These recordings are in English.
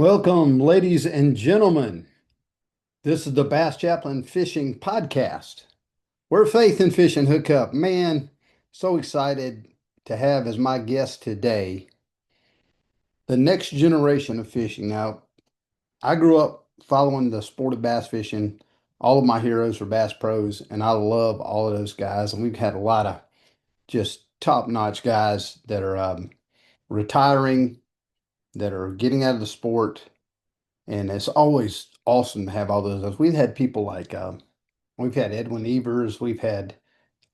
Welcome, ladies and gentlemen. This is the Bass Chaplain Fishing Podcast, where faith and fishing hook up. Man, so excited to have as my guest today the next generation of fishing. Now, I grew up following the sport of bass fishing. All of my heroes are bass pros, and I love all of those guys. And we've had a lot of just top-notch guys that are retiring, that are getting out of the sport. And it's always awesome to have all those. We've had people like we've had Edwin Evers, we've had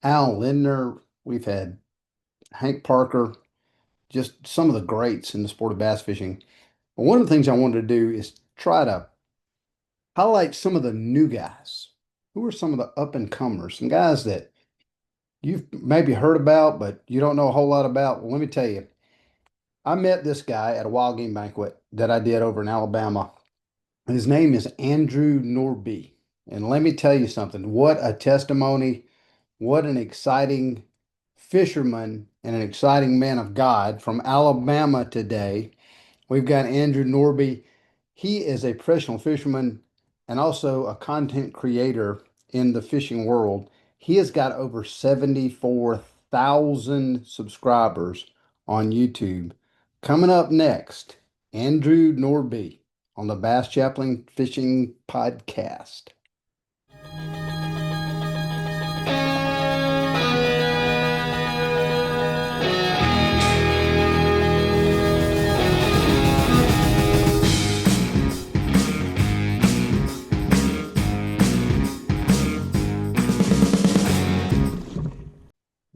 Al Lindner, we've had Hank Parker, just some of the greats in the sport of bass fishing. But one of the things I wanted to do is try to highlight some of the new guys. Who are some of the up and comers? Some guys that you've maybe heard about, but you don't know a whole lot about. Well, let me tell you, I met this guy at a wild game banquet that I did over in Alabama. His name is Andrew Norbye. And let me tell you something, what a testimony, what an exciting fisherman and an exciting man of God from Alabama today. We've got Andrew Norbye. He is a professional fisherman and also a content creator in the fishing world. He has got over 74,000 subscribers on YouTube. Coming up next, Andrew Norbye on the Bass Chaplain Fishing Podcast.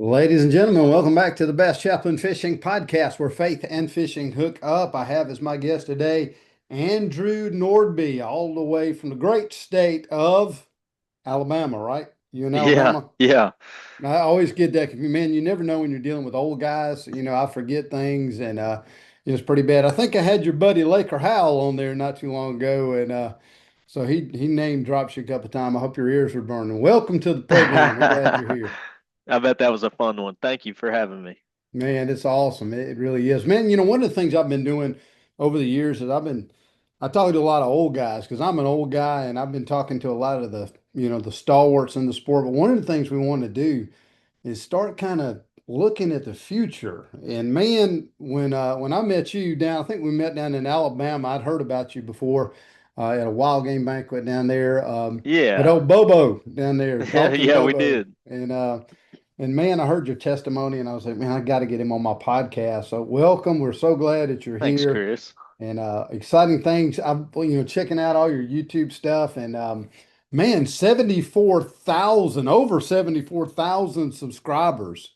Ladies and gentlemen, welcome back to the Bass Chaplain Fishing Podcast, where faith and fishing hook up. I have as my guest today Andrew Nordbye, all the way from the great state of Alabama, right? You in Yeah, Alabama? yeah. I always get that. Man, you never know when you're dealing with old guys. I forget things, and it's pretty bad. I think I had your buddy Laker Howell on there not too long ago, and so he name drops you a couple of times. I hope your ears are burning. Welcome to the program. We're glad you're here. I bet that was a fun one. Thank you for having me. Man, it's awesome. It really is. Man, one of the things I've been doing over the years is I talk to a lot of old guys because I'm an old guy and I've been talking to a lot of the stalwarts in the sport. But one of the things we want to do is start kind of looking at the future. And man, when I met you down, I think we met down in Alabama. I'd heard about you before at a wild game banquet down there. At Yeah. old Bobo down there, Dalton Yeah, we Bobo. did. And man, I heard your testimony and I was like, man, I got to get him on my podcast. So welcome. We're so glad that you're Thanks, here Chris. and exciting things. I'm checking out all your YouTube stuff and man, 74,000 over 74,000 subscribers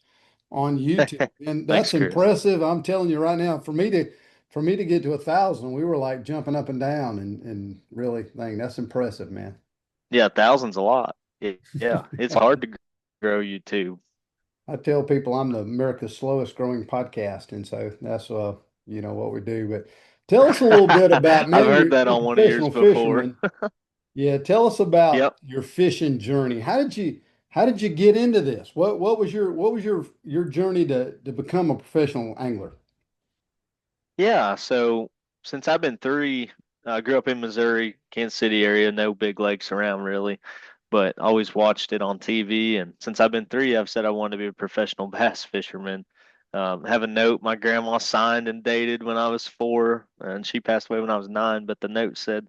on YouTube. And Thanks, that's Chris. impressive. I'm telling you right now, for me to get to 1,000, we were like jumping up and down and really thing. That's impressive, man. Yeah, thousands a lot. Yeah, it's hard to grow YouTube. I tell people I'm the America's slowest growing podcast, and so that's what we do. But tell us a little bit about, I've man, heard you're, that you're a on one of yours professional before. fisherman. Yeah, tell us about Yep. your fishing journey. How did you get into this? What was your journey to become a professional angler? Yeah, so since I've been three, I grew up in Missouri, Kansas City area, no big lakes around really, but always watched it on TV. And since I've been three, I've said I wanted to be a professional bass fisherman. Have a note my grandma signed and dated when I was four, and she passed away when I was nine. But the note said,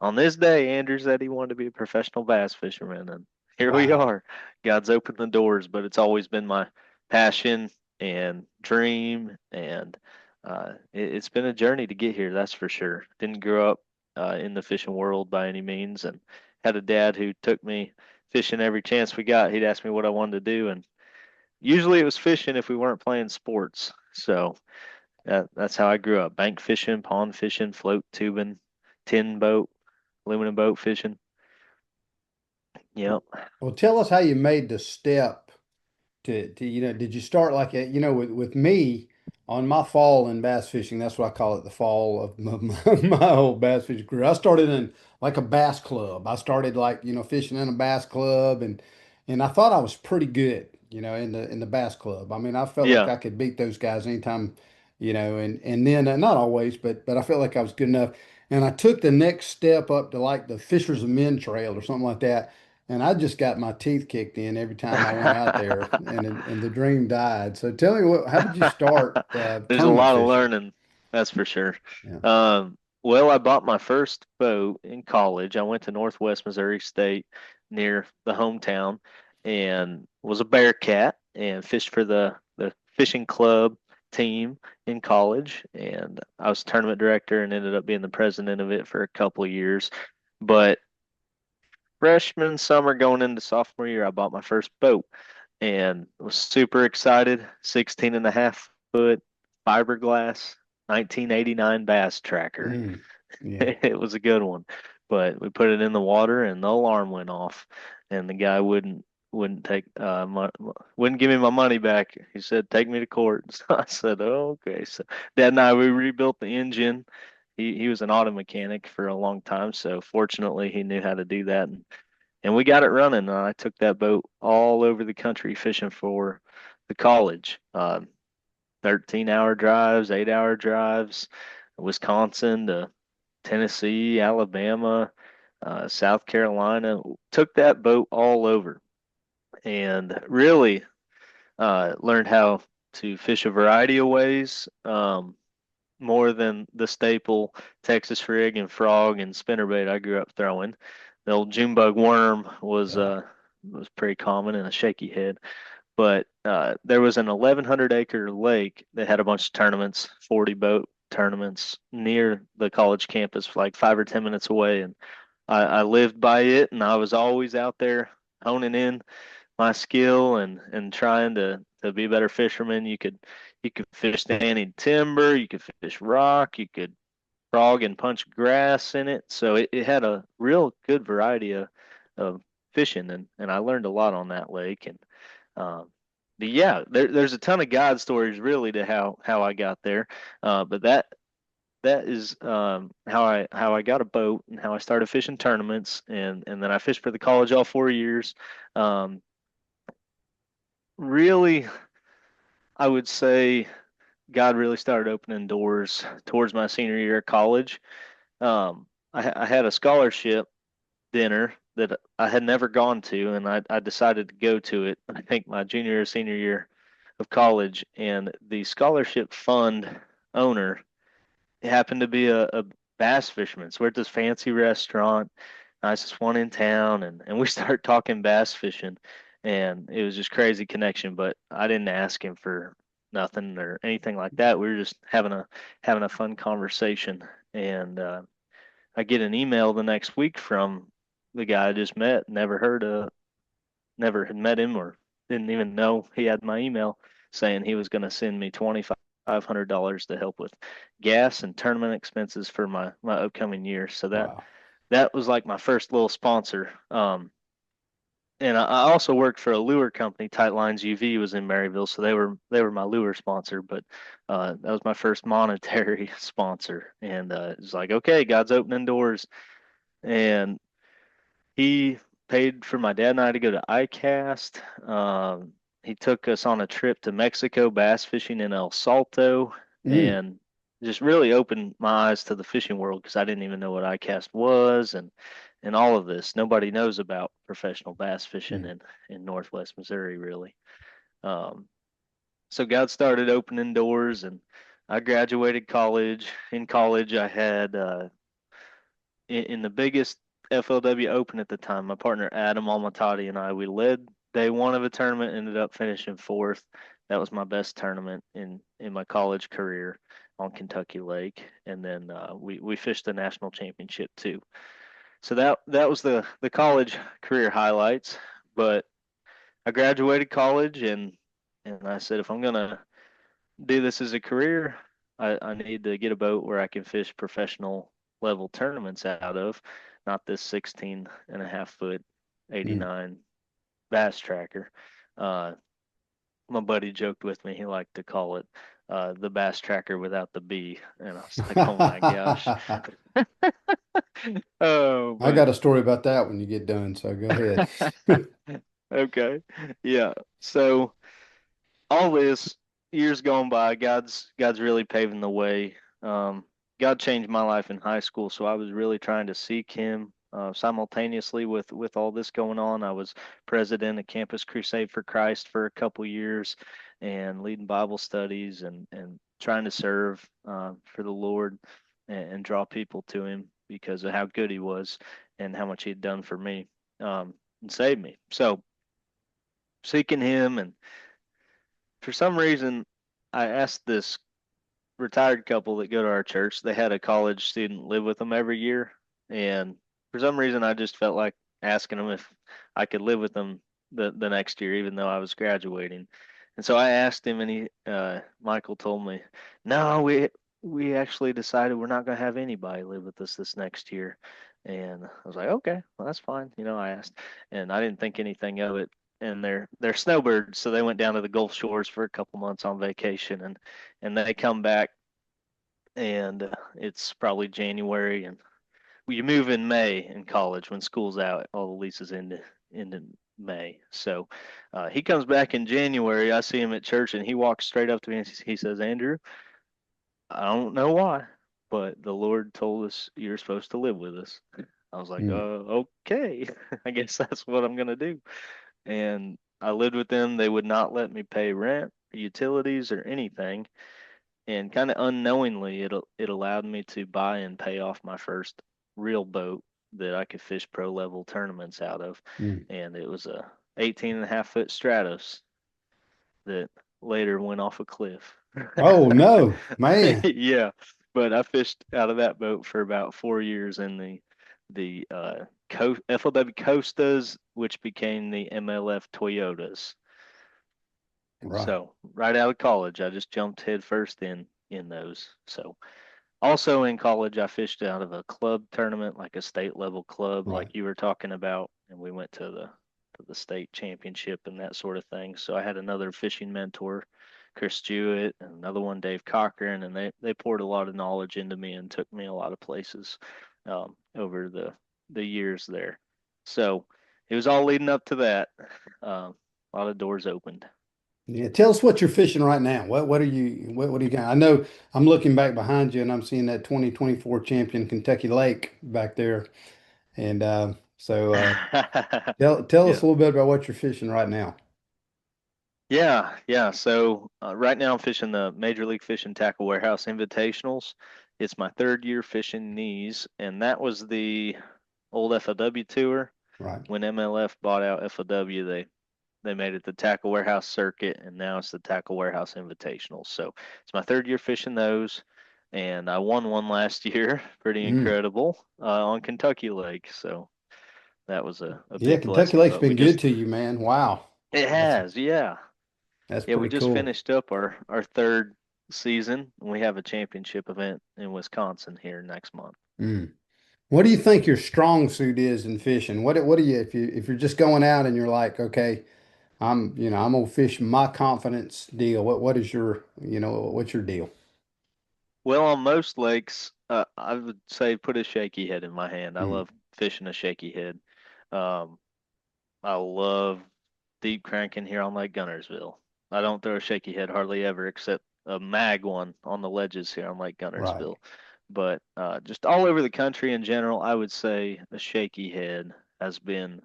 on this day, Andrew said he wanted to be a professional bass fisherman. And here we Wow. are. God's opened the doors, but it's always been my passion and dream. And it's been a journey to get here, that's for sure. Didn't grow up in the fishing world by any means, and had a dad who took me fishing every chance we got. He'd ask me what I wanted to do, and usually it was fishing if we weren't playing sports. So that's how I grew up: bank fishing, pond fishing, float tubing, tin boat, aluminum boat fishing. Yep. Well, tell us how you made the step to did you start like with me on my fall in bass fishing? That's what I call it, the fall of my whole bass fishing career. I started in like a bass club. I started like fishing in a bass club, and I thought I was pretty good, in the bass club. I mean, I felt like Yeah. I could beat those guys anytime, and then not always, but I felt like I was good enough. And I took the next step up to like the Fisher's Men Trail or something like that. And I just got my teeth kicked in every time I went out there, and the dream died. So tell me how did you start There's a tournament lot of fishing? learning, that's for sure. Yeah. Well, I bought my first boat in college. I went to Northwest Missouri State near the hometown and was a Bearcat and fished for the fishing club team in college. And I was tournament director and ended up being the president of it for a couple of years. But freshman summer going into sophomore year, I bought my first boat and was super excited. 16 and a half foot fiberglass 1989 bass tracker. Mm, yeah. It was a good one, but we put it in the water and the alarm went off, and the guy wouldn't take wouldn't give me my money back. He said, "Take me to court." So I said, "Oh, okay." So Dad and I we rebuilt the engine. He was an auto mechanic for a long time, so fortunately he knew how to do that, and we got it running. And I took that boat all over the country fishing for the college. 13-hour drives, 8-hour drives, Wisconsin to Tennessee, Alabama, South Carolina. Took that boat all over and really learned how to fish a variety of ways, more than the staple Texas rig and frog and spinnerbait I grew up throwing. The old June bug worm Yeah. was pretty common and a shaky head. But there was an 1,100-acre lake that had a bunch of tournaments, 40 boat tournaments near the college campus, like 5 or 10 minutes away. And I lived by it, and I was always out there honing in my skill and trying to be a better fisherman. You could fish standing timber, you could fish rock, you could frog and punch grass in it. So it had a real good variety of fishing, and I learned a lot on that lake. And but yeah, there's a ton of God stories really to how I got there. But that is how I got a boat and how I started fishing tournaments, and then I fished for the college all 4 years. Um, Really, I would say God really started opening doors towards my senior year of college. I had a scholarship dinner that I had never gone to, and I decided to go to it. I think my junior or senior year of college, and the scholarship fund owner happened to be a bass fisherman. So we're at this fancy restaurant, nicest one in town, and we start talking bass fishing, and it was just crazy connection. But I didn't ask him for nothing or anything like that. We were just having a fun conversation, and I get an email the next week from the guy I just met. Never had met him or didn't even know he had my email, saying he was going to send me $2,500 to help with gas and tournament expenses for my upcoming year. So Wow. that was like my first little sponsor. And I also worked for a lure company. Tight Lines UV was in Maryville, so they were my lure sponsor. But that was my first monetary sponsor, and it was like, okay, God's opening doors, and he paid for my dad and I to go to ICAST. He took us on a trip to Mexico bass fishing in El Salto, Mm, and just really opened my eyes to the fishing world because I didn't even know what ICAST was, and all of this. Nobody knows about professional bass fishing mm. in Northwest Missouri, really. Um, so God started opening doors, and I graduated college. In college, I had in the biggest FLW Open at the time, my partner Adam Almatati and I, we led day one of a tournament, ended up finishing fourth. That was my best tournament in my college career on Kentucky Lake, and then we fished the national championship too. So that was the college career highlights. But I graduated college, and I said if I'm gonna do this as a career, I need to get a boat where I can fish professional level tournaments out of, not this 16 and a half foot Mm. 89 bass tracker. Uh, my buddy joked with me, he liked to call it the bass tracker without the B. And I was like, oh my gosh. Oh, I got a story about that when you get done, so go ahead. but okay. Yeah. So all this years gone by, God's really paving the way. Um, God changed my life in high school, so I was really trying to seek Him simultaneously with all this going on. I was president of Campus Crusade for Christ for a couple years, and leading Bible studies and trying to serve for the Lord and draw people to Him because of how good He was and how much He had done for me and saved me. So seeking Him, and for some reason, I asked this retired couple that go to our church. They had a college student live with them every year, and for some reason, I just felt like asking them if I could live with them the next year, even though I was graduating. And so I asked him, and Michael told me, no, we actually decided we're not going to have anybody live with us this next year. And I was like, okay, well, that's fine. I asked, and I didn't think anything of it. And they're snowbirds, so they went down to the Gulf Shores for a couple months on vacation, and they come back, and it's probably January, and you move in May in college when school's out. All the leases end in May. So he comes back in January. I see him at church, and he walks straight up to me and he says, Andrew, I don't know why, but the Lord told us you're supposed to live with us. I was like, Mm. okay, I guess that's what I'm gonna do. And I lived with them. They would not let me pay rent, utilities, or anything. And kind of unknowingly, it allowed me to buy and pay off my first real boat that I could fish pro level tournaments out of. Mm. And it was a 18.5 foot Stratos that later went off a cliff. Oh no, man. Yeah, but I fished out of that boat for about 4 years in the FLW Costas, which became the MLF Toyotas. Right, So right out of college, I just jumped headfirst in those. So also in college, I fished out of a club tournament, like a state level club, right. like you were talking about, and we went to the state championship and that sort of thing. So I had another fishing mentor, Chris Jewett, and another one, Dave Cochran, and they poured a lot of knowledge into me and took me a lot of places over the years there. So it was all leading up to that. A lot of doors opened. Yeah, tell us what you're fishing right now. What do you got? I know I'm looking back behind you and I'm seeing that 2024 champion Kentucky Lake back there. And tell us Yeah. a little bit about what you're fishing right now. Yeah. So right now I'm fishing the Major League Fishing Tackle Warehouse Invitationals. It's my third year fishing these, and that was the old FLW tour. Right. When MLF bought out FLW, they made it the Tackle Warehouse Circuit, and now it's the Tackle Warehouse Invitationals. So it's my third year fishing those, and I won one last year, pretty Mm. incredible, on Kentucky Lake. So that was a Yeah, big Kentucky blessing. Lake's But we been good just to you, man. Wow. it That's has, yeah. that's Yeah, we pretty just cool. finished up our third season, and we have a championship event in Wisconsin here next month. Mm. What do you think your strong suit is in fishing? What do you if you're just going out and you're like, okay, I'm gonna fish my confidence deal. What is your, what's your deal? Well, on most lakes, I would say put a shaky head in my hand. I Mm. love fishing a shaky head. Um, I love deep cranking here on Lake Gunnersville. I don't throw a shaky head hardly ever, except a mag one on the ledges here on Lake Right. Gunnersville. But just all over the country in general, I would say a shaky head has been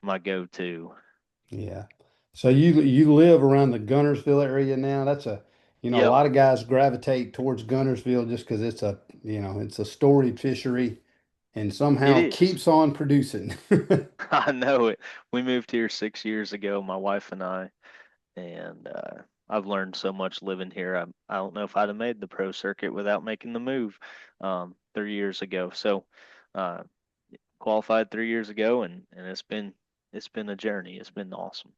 my go-to. Yeah. So you live around the Gunnersville area now. That's a Yep, lot of guys gravitate towards Gunnersville just because it's a storied fishery and it somehow is. keeps on producing. I know it. We moved here 6 years ago, my wife and I, and I've learned so much living here. I don't know if I'd have made the pro circuit without making the move 3 years ago. So uh, qualified 3 years ago, and it's been a journey. It's been awesome.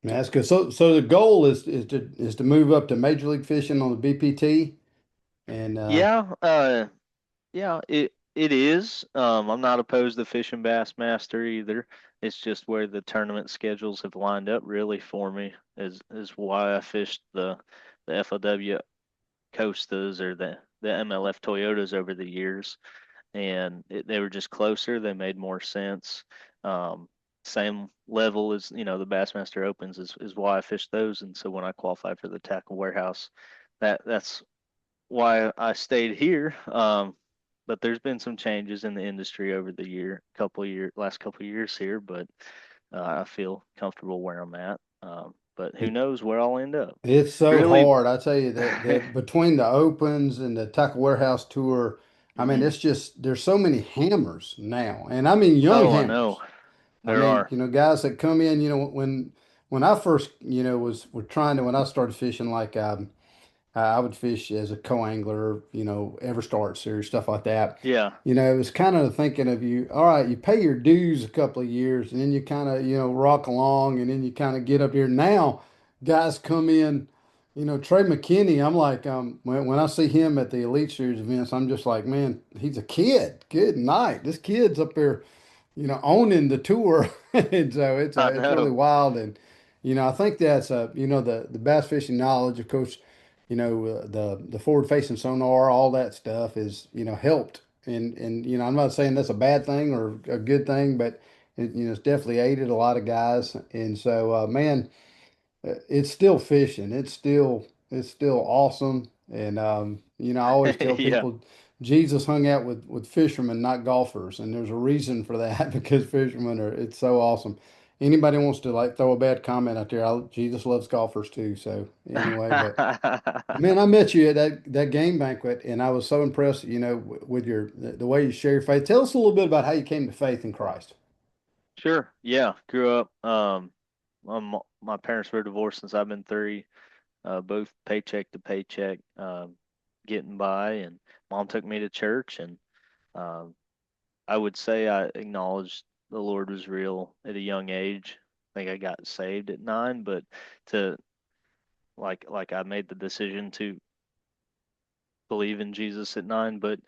That's good. So the goal is to move up to Major League Fishing on the BPT and Yeah, yeah, it is. I'm not opposed to Fishing Bassmaster either. It's just where the tournament schedules have lined up really for me is why I fished the FLW Costas or the MLF Toyotas over the years, and they were just closer. They made more sense. Um, Same level as the Bassmaster Opens is why I fished those, and so when I qualified for the Tackle Warehouse, that's why I stayed here. But there's been some changes in the industry over the last couple of years here, but I feel comfortable where I'm at. But who knows where I'll end up? It's so Really? hard. I tell you that between the opens and the tackle warehouse tour, I mean, Hmm. it's just there's so many hammers now, and I mean young Oh, I know. hammers. I There mean, are. guys that come in, when I first, was were trying to when I started fishing, like I would fish as a co-angler, ever start series, stuff like that. Yeah. It was kind of thinking of you, all right, you pay your dues a couple of years and then you kind of, rock along and then you kind of get up here. Now, guys come in, Trey McKinney, I'm like, when I see him at the Elite Series events, I'm just like, man, he's a kid. Good night. This kid's up there, owning the tour. And so I it's really know. wild. And, I think that's the bass fishing knowledge, of course, the forward facing sonar, all that stuff is, helped. And, I'm not saying that's a bad thing or a good thing, but it's definitely aided a lot of guys. And so, man, it's still fishing. It's still awesome. And I always tell Yeah. people Jesus hung out with fishermen, not golfers, and there's a reason for that because fishermen are it's so awesome. Anybody wants to like throw a bad comment out there, Jesus loves golfers too. So anyway, but man, I met you at that game banquet, and I was so impressed, with the way you share your faith. Tell us a little bit about how you came to faith in Christ. Sure. Yeah. Grew up. My parents were divorced since I've been three. Both paycheck to paycheck, getting by, and mom took me to church, and um, I would say I acknowledged the Lord was real at a young age. I think I got saved at 9, but to like I made the decision to believe in Jesus at 9. But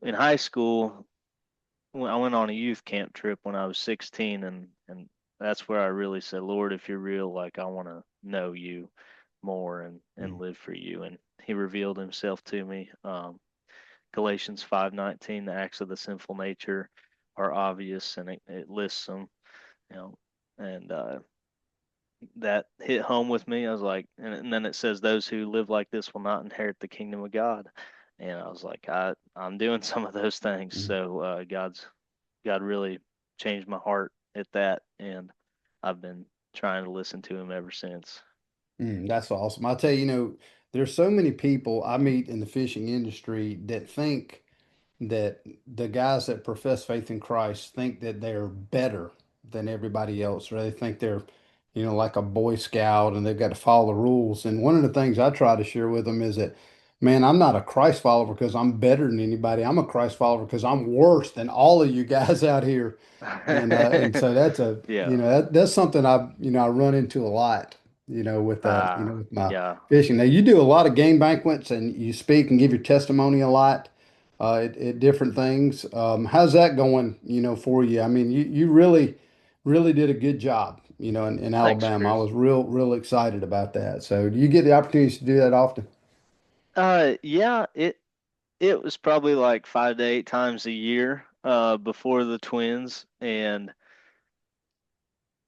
in high school, when I went on a youth camp trip when I was 16, and that's where I really said, Lord, if you're real, like I want to know you more and Mm. live for you. And He revealed Himself to me. Galatians 5:19, the acts of the sinful nature are obvious, and it lists them, you know, and that hit home with me. I was like, and then it says, those who live like this will not inherit the kingdom of God. And I was like, I'm doing some of those things. Mm. So God really changed my heart at that, and I've been trying to listen to Him ever since. That's awesome. I tell you, there's so many people I meet in the fishing industry that think that the guys that profess faith in Christ think that they're better than everybody else, or they think they're, like a Boy Scout and they've got to follow the rules. And one of the things I try to share with them is that, man, I'm not a Christ follower because I'm better than anybody. I'm a Christ follower because I'm worse than all of you guys out here. And so that's Yeah. that's something I run into a lot, Ah, with my yeah. fishing. Now you do a lot of game banquets and you speak and give your testimony a lot at different things. How's that going, for you? I mean, you really, really did a good job, in Thanks, Alabama. I Chris. was real excited about that. So do you get the opportunities to do that often? Yeah, it was probably like 5 to 8 times a year before the twins, and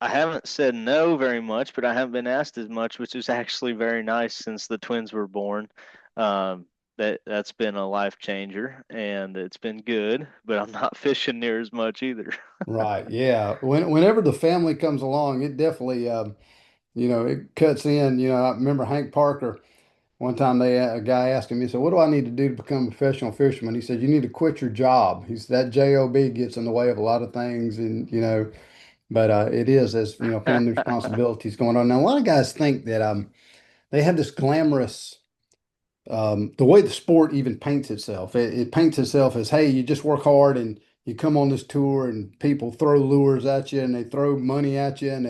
I haven't said no very much, but I haven't been asked as much, which is actually very nice since the twins were born. Um, that's been a life changer, and it's been good, but I'm not fishing near as much either. Right. Yeah. Whenever the family comes along, it definitely, it cuts in. I remember Hank Parker. One time a guy asked him, he said, "What do I need to do to become a professional fisherman?" He said, "You need to quit your job." He said, "That job gets in the way of a lot of things, and but it is as family responsibilities going on." Now, a lot of guys think that they have this glamorous the way the sport even paints itself. It paints itself as, hey, you just work hard and you come on this tour and people throw lures at you and they throw money at you and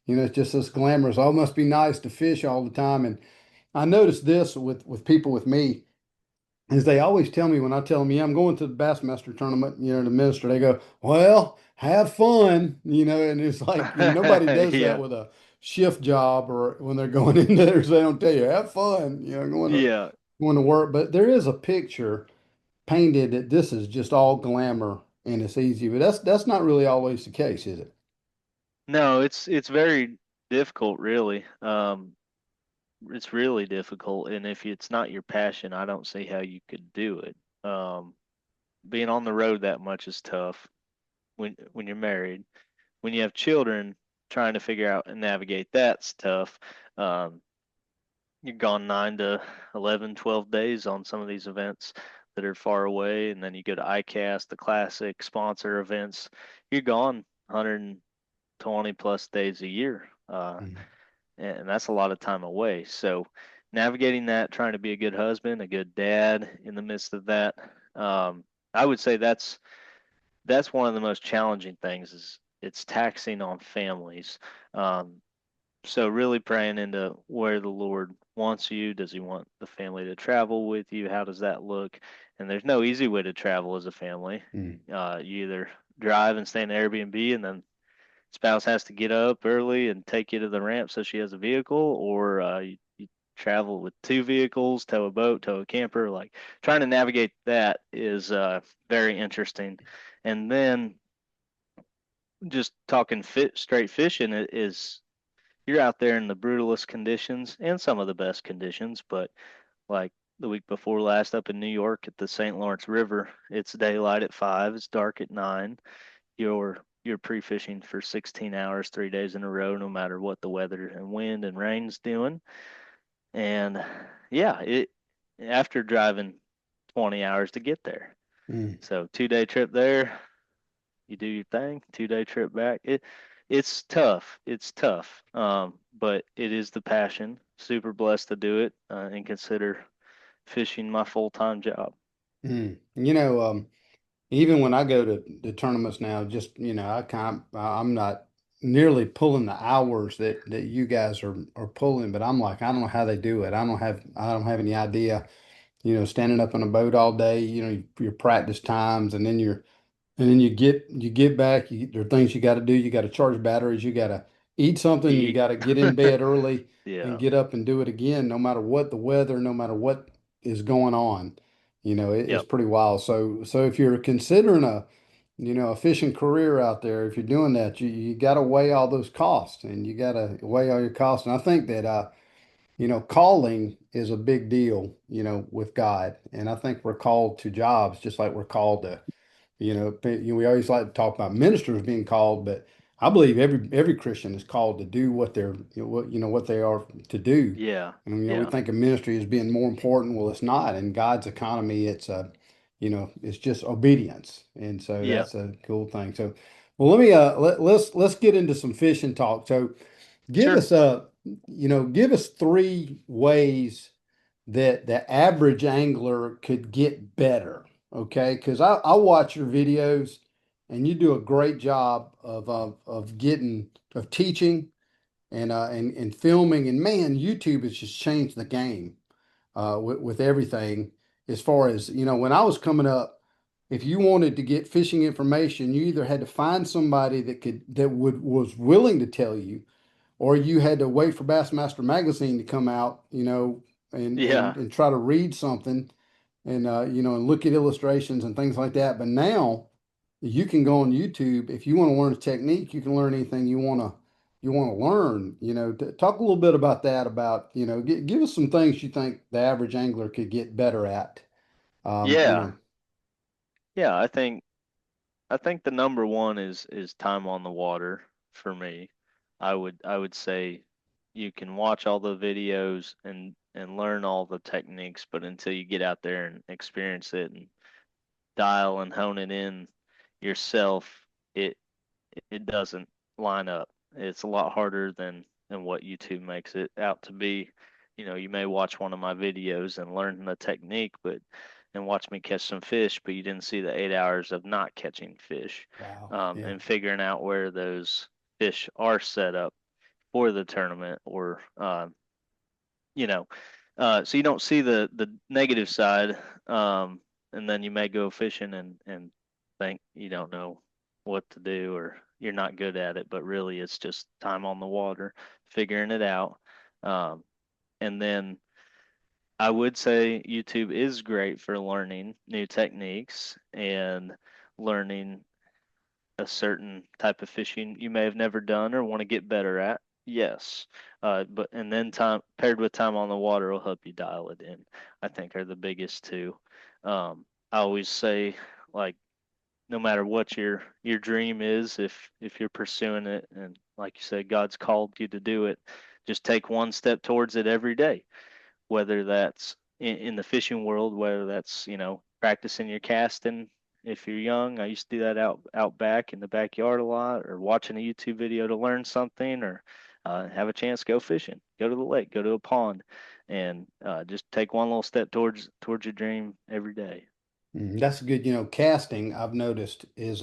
it's just this glamorous. Oh, it must be nice to fish all the time. And I noticed this with people with me is they always tell me when I tell them, yeah, I'm going to the Bassmaster tournament, to minister, they go, well, have fun, and it's like, nobody does that Yeah, with a shift job or when they're going in there, so they don't tell you, have fun, yeah. going to work. But there is a picture painted that this is just all glamour and it's easy, but that's not really always the case, is it? No, it's very difficult, really. it's really difficult, and if it's not your passion, I don't see how you could do it. Being on the road that much is tough when you're married. When you have children, trying to figure out and navigate that's tough. Um, you're gone 9 to 11, 12 days on some of these events that are far away, and then you go to ICAST, the classic sponsor events. You're gone 120 plus days a year, Mm, and that's a lot of time away. So navigating that, trying to be a good husband, a good dad in the midst of that, I would say that's one of the most challenging things. Is it's taxing on families. Um, so really praying into where the Lord wants you. Does He want the family to travel with you? How does that look? And there's no easy way to travel as a family. mm, You either drive and stay in Airbnb, and then spouse has to get up early and take you to the ramp so she has a vehicle, or you travel with two vehicles, tow a boat, tow a camper. Like trying to navigate that is very interesting. And then just talking straight fishing is you're out there in the brutalest conditions and some of the best conditions, but like the week before last up in New York at the St. Lawrence River, it's daylight at 5, it's dark at 9. You're pre-fishing for 16 hours, 3 days in a row, no matter what the weather and wind and rain's doing. And yeah, it after driving 20 hours to get there. mm, So 2 day trip there, you do your thing, 2 day trip back. It's tough. It's tough. But it is the passion. Super blessed to do it, and consider fishing my full-time job. mm. Even when I go to the tournaments now, just I'm not nearly pulling the hours that you guys are pulling, but I'm like, I don't know how they do it. I don't have any idea. Standing up on a boat all day, your practice times, and then you get back. There are things you got to do. You got to charge batteries. You got to eat something. You Eat. got to get in bed early and Yeah. get up and do it again, no matter what the weather, no matter what is going on. It's Yep. pretty wild. So if you're considering a fishing career out there, if you're doing that, you got to weigh all those costs, and you got to weigh all your costs. And I think that calling is a big deal, with God. And I think we're called to jobs just like we're called to we always like to talk about ministers being called, but I believe every Christian is called to do what they're what they are to do. Yeah. And we Yeah. think of ministry as being more important. Well, it's not. In God's economy, it's just obedience, and so Yep. that's a cool thing. So, well, let's get into some fishing talk. So, give Sure. us give us three ways that the average angler could get better. Okay, because I watch your videos and you do a great job of teaching and filming. And man, YouTube has just changed the game with everything. As far as when I was coming up, if you wanted to get fishing information, you either had to find somebody that was willing to tell you, or you had to wait for Bassmaster Magazine to come out, and Yeah. try to read something and and look at illustrations and things like that. But now you can go on YouTube if you want to learn a technique. You can learn anything you want to learn. Talk a little bit about that. About give us some things you think the average angler could get better at. Um, you Yeah. know, Yeah. I think the number one is time on the water for me. I would say you can watch all the videos and learn all the techniques, but until you get out there and experience it and dial and hone it in yourself, it it doesn't line up. It's a lot harder than what YouTube makes it out to be. You may watch one of my videos and learn the technique, but and watch me catch some fish, but you didn't see the 8 hours of not catching fish, wow, yeah, and figuring out where those fish are set up for the tournament, or you know, so you don't see the negative side, and then you may go fishing and think you don't know what to do or you're not good at it, but really it's just time on the water, figuring it out. Um, and then I would say YouTube is great for learning new techniques and learning a certain type of fishing you may have never done or want to get better at. Yes. But and then time paired with time on the water will help you dial it in. I think are the biggest two. I always say like no matter what your dream is, if you're pursuing it and like you said, God's called you to do it, just take one step towards it every day. Whether that's in the fishing world, whether that's, practicing your casting if you're young. I used to do that out back in the backyard a lot, or watching a YouTube video to learn something, or have a chance to go fishing, go to the lake, go to a pond, and just take one little step towards your dream every day. That's good. Casting, I've noticed, is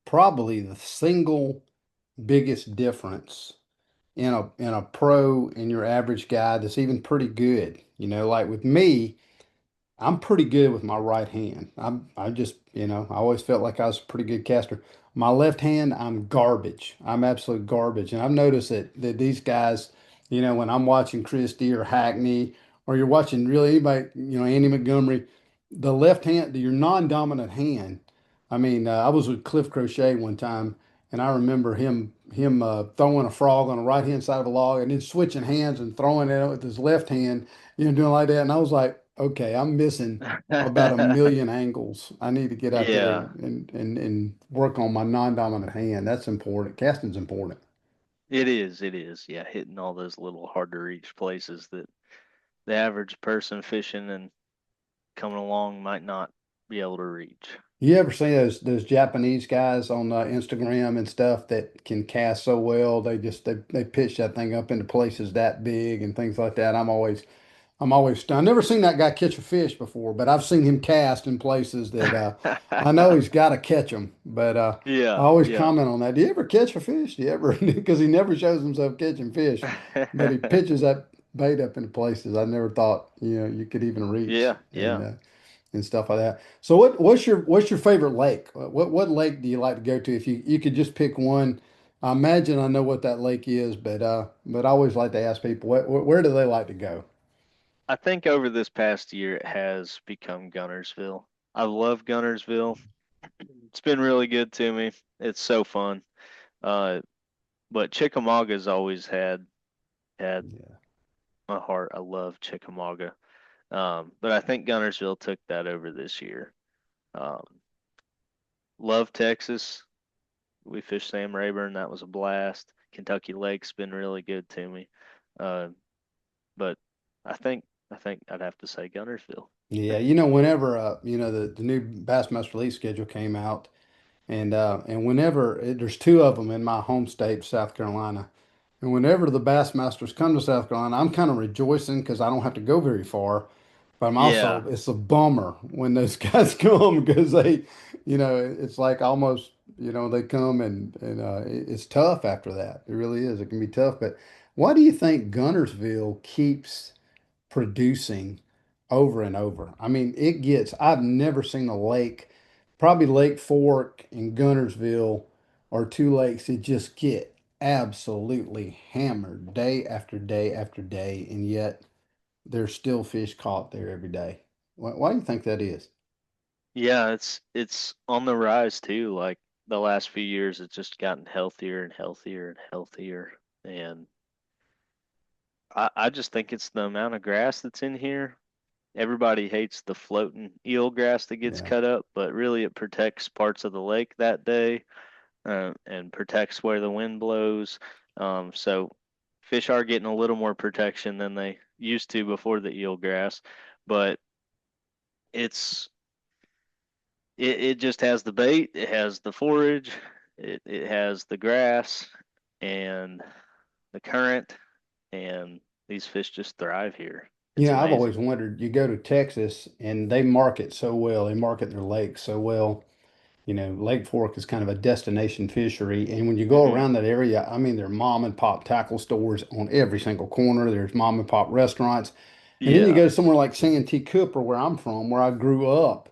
probably the single biggest difference in a pro and your average guy that's even pretty good. Like with me, I'm pretty good with my right hand. I just, I always felt like I was a pretty good caster. My left hand, I'm garbage. I'm absolute garbage. And I've noticed that these guys, when I'm watching Christie or Hackney, or you're watching really anybody, Andy Montgomery, the left hand, your non-dominant hand. I mean, I was with Cliff Crochet one time, and I remember him throwing a frog on the right hand side of a log, and then switching hands and throwing it with his left hand, doing like that. And I was like, okay, I'm missing about a million angles. I need to get out there Yeah, and work on my non-dominant hand. That's important. Casting's important. it is. It is. Yeah, hitting all those little hard to reach places that the average person fishing and coming along might not be able to reach. You ever see those Japanese guys on Instagram and stuff that can cast so well? They pitch that thing up into places that big and things like that. I'm always stunned. I've never seen that guy catch a fish before, but I've seen him cast in places that I know he's got to catch them. But I Yeah, always yeah. comment on that. Do you ever catch a fish? Do you ever? Because he never shows himself catching fish, but he pitches that bait up into places I never thought you could even reach, Yeah, yeah. and stuff like that. So what's your favorite lake? What lake do you like to go to if you could just pick one? I imagine I know what that lake is, but I always like to ask people where do they like to go? I think over this past year it has become Gunnersville. I love Gunnersville. It's been really good to me. It's so fun. Uh, but Chickamauga's always had Yeah. my heart. I love Chickamauga. But I think Gunnersville took that over this year. Um, love Texas. We fished Sam Rayburn. That was a blast. Kentucky Lake's been really good to me. Uh, but I think I think I'd have to say Gunnersville. Yeah, whenever the new Bassmaster Elite schedule came out, and whenever there's two of them in my home state, South Carolina, and whenever the Bassmasters come to South Carolina, I'm kind of rejoicing because I don't have to go very far. But I'm Yeah, also it's a bummer when those guys come because it's like almost they come and it's tough after that. It really is. It can be tough. But why do you think Gunnersville keeps producing over and over? I mean, I've never seen a lake, probably Lake Fork and Gunnersville are two lakes that just get absolutely hammered day after day after day, and yet there's still fish caught there every day. Why do you think that is? yeah. It's on the rise too. Like the last few years, it's just gotten healthier and healthier and healthier. And I just think it's the amount of grass that's in here. Everybody hates the floating eel grass that gets Yeah. cut up, but really it protects parts of the lake that day, and protects where the wind blows. So fish are getting a little more protection than they used to before the eel grass, but it's it just has the bait, it has the forage, it has the grass and the current, and these fish just thrive here. It's I've always amazing. wondered, you go to Texas and they market so well, they market their lakes so well. Lake Fork is kind of a destination fishery. And when you go Hmm. around that area, I mean, there are mom and pop tackle stores on every single corner. There's mom and pop restaurants. And then you Yeah. go to somewhere like Santee Cooper, where I'm from, where I grew up.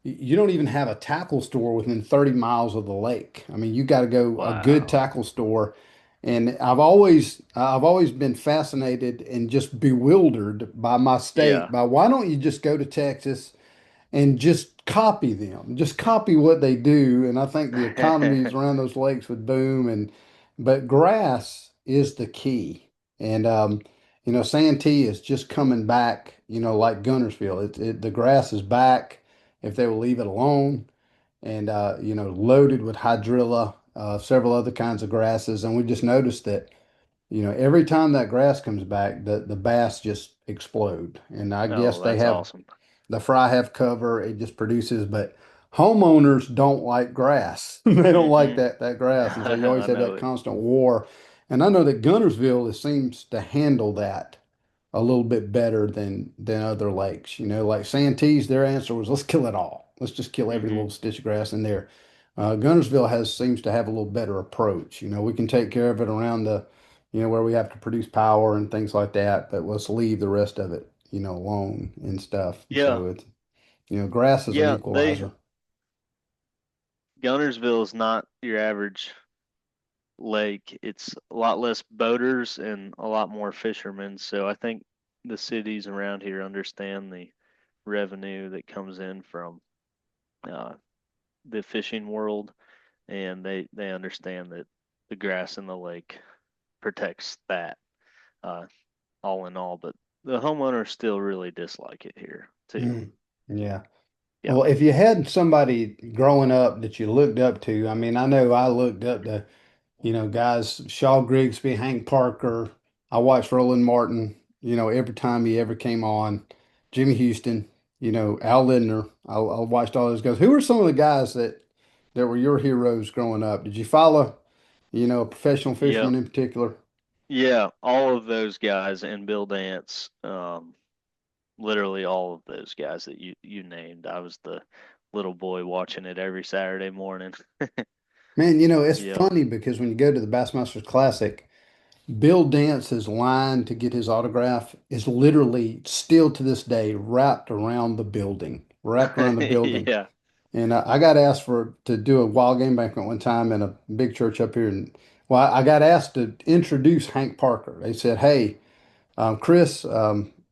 You don't even have a tackle store within 30 miles of the lake. I mean, you got to go a good Wow. tackle store. And I've always been fascinated and just bewildered by my state, Yeah. by why don't you just go to Texas and just copy them, just copy what they do. And I think the economies around those lakes would boom. But grass is the key. And Santee is just coming back, like Gunnersville. The grass is back if they will leave it alone, and loaded with hydrilla, several other kinds of grasses. And we just noticed that, every time that grass comes back, the bass just explode. And I guess Oh, they that's have awesome. the fry half cover, it just produces, but homeowners don't like grass. They don't like Mm-mm. that grass. And so you always I have know that it. constant war. And I know that Gunnersville seems to handle that a little bit better than other lakes. Like Santee's, their answer was let's kill it all. Let's just kill every Mm-hmm. little stitch of grass in there. Gunnersville seems to have a little better approach. We can take care of it around where we have to produce power and things like that, but let's leave the rest of it, alone and stuff. And Yeah, so grass is an yeah. They equalizer. Gunnersville is not your average lake. It's a lot less boaters and a lot more fishermen. So I think the cities around here understand the revenue that comes in from uh, the fishing world, and they understand that the grass in the lake protects that. Uh, all in all, but the homeowners still really dislike it here too. Mm. Yeah. Yeah. Well, if you had somebody growing up that you looked up to, I mean, I know I looked up to, guys, Shaw Grigsby, Hank Parker. I watched Roland Martin, every time he ever came on, Jimmy Houston, Al Lindner. I watched all those guys. Who were some of the guys that were your heroes growing up? Did you follow, a professional Yeah. fisherman in particular? Yeah. All of those guys and Bill Dance, literally all of those guys that you named. I was the little boy watching it every Saturday morning. Man, it's Yep. funny because when you go to the Bassmasters Classic, Bill Dance's line to get his autograph is literally still to this day wrapped around the building. Yeah. And I got asked to do a wild game banquet one time in a big church up here, and well, I got asked to introduce Hank Parker. They said, "Hey, Chris,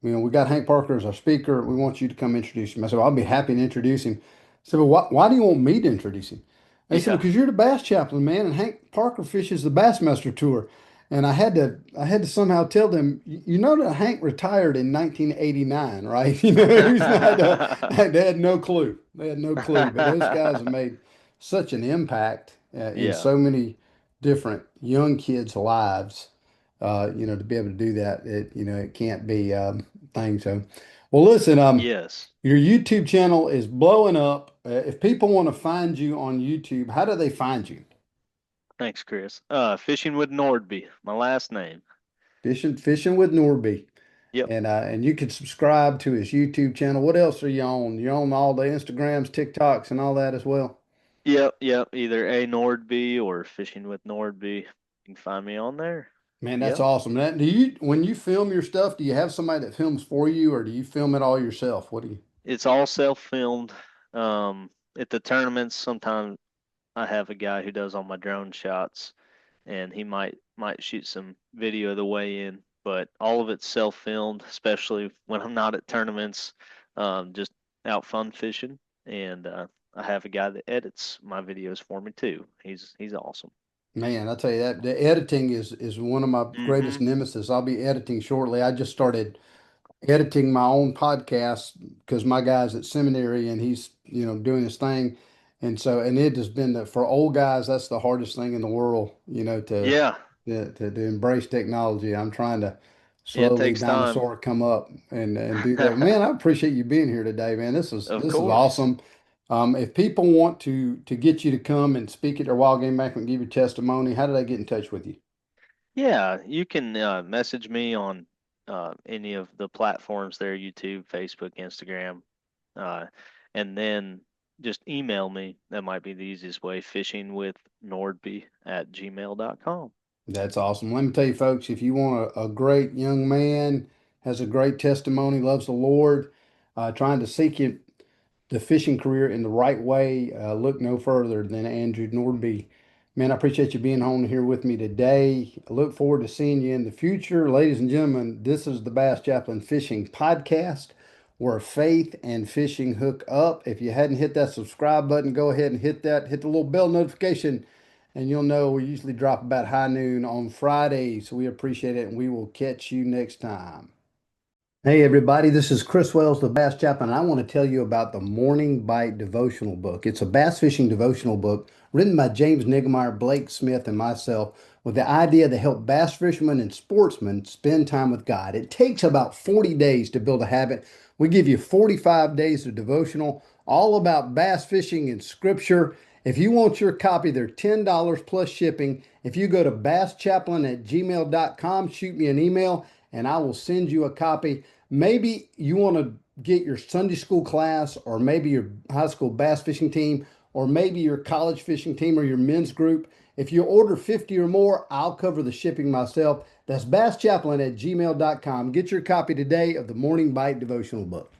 we got Hank Parker as our speaker. We want you to come introduce him." I said, well, I'll be happy to introduce him. I said, well, why do you want me to introduce him? They said, Yeah. because you're the bass chaplain, man, and Hank Parker fishes the Bassmaster Tour. And I had to somehow tell them, you know that Hank retired in 1989, right? He's not, they had no clue. They had no clue. But those guys have made such an impact in Yeah. so many different young kids' lives, to be able to do that, it can't be thing. So, well, listen, Yes. your YouTube channel is blowing up. If people want to find you on YouTube, how do they find you? Thanks, Chris. Fishing with Nordby, my last name. Fishing with Norbye, Yep. and you can subscribe to his YouTube channel. What else are you on? You're on all the Instagrams, TikToks, and all that as well. Yep. Yep. Either a Nordby or Fishing with Nordby. You can find me on there. Man, that's Yep. awesome. Do you when you film your stuff, do you have somebody that films for you, or do you film it all yourself? What do you? It's all self-filmed. At the tournaments, sometimes I have a guy who does all my drone shots, and he might shoot some video of the way in, but all of it's self-filmed, especially when I'm not at tournaments, just out fun fishing. And I have a guy that edits my videos for me too. He's awesome. Man, I tell you that the editing is one of my greatest Mm-hmm. nemesis. I'll be editing shortly. I just started editing my own podcast because my guy's at seminary and he's, doing his thing. And it has been for old guys, that's the hardest thing in the world, Yeah, to embrace technology. I'm trying to it slowly takes time. dinosaur come up and do that. Man, I appreciate you being here today, man. This is Of this is course. awesome. If people want to get you to come and speak at their wild game banquet and give your testimony, how do they get in touch with you? Yeah, you can message me on any of the platforms there, YouTube, Facebook, Instagram, uh, and then just email me. That might be the easiest way, fishingwithnordby@gmail.com. That's awesome. Let me tell you, folks, if you want a great young man, has a great testimony, loves the Lord, trying to seek it, the fishing career in the right way, look no further than Andrew Nordby. Man, I appreciate you being on here with me today. I look forward to seeing you in the future. Ladies and gentlemen, this is the Bass Chaplain Fishing Podcast, where faith and fishing hook up. If you hadn't hit that subscribe button, go ahead and hit that, hit the little bell notification And you'll know we usually drop about high noon on Friday. So we appreciate it and we will catch you next time. Hey everybody, this is Chris Wells, the Bass Chaplain, and I want to tell you about the Morning Bite devotional book. It's a bass fishing devotional book written by James Niggemeyer, Blake Smith, and myself with the idea to help bass fishermen and sportsmen spend time with God. It takes about 40 days to build a habit. We give you 45 days of devotional, all about bass fishing and scripture. If you want your copy, they're $10 plus shipping. If you go to basschaplain@gmail.com, shoot me an email and I will send you a copy. Maybe you want to get your Sunday school class, or maybe your high school bass fishing team, or maybe your college fishing team or your men's group. If you order 50 or more, I'll cover the shipping myself. That's basschaplain@gmail.com. Get your copy today of the Morning Bite devotional book.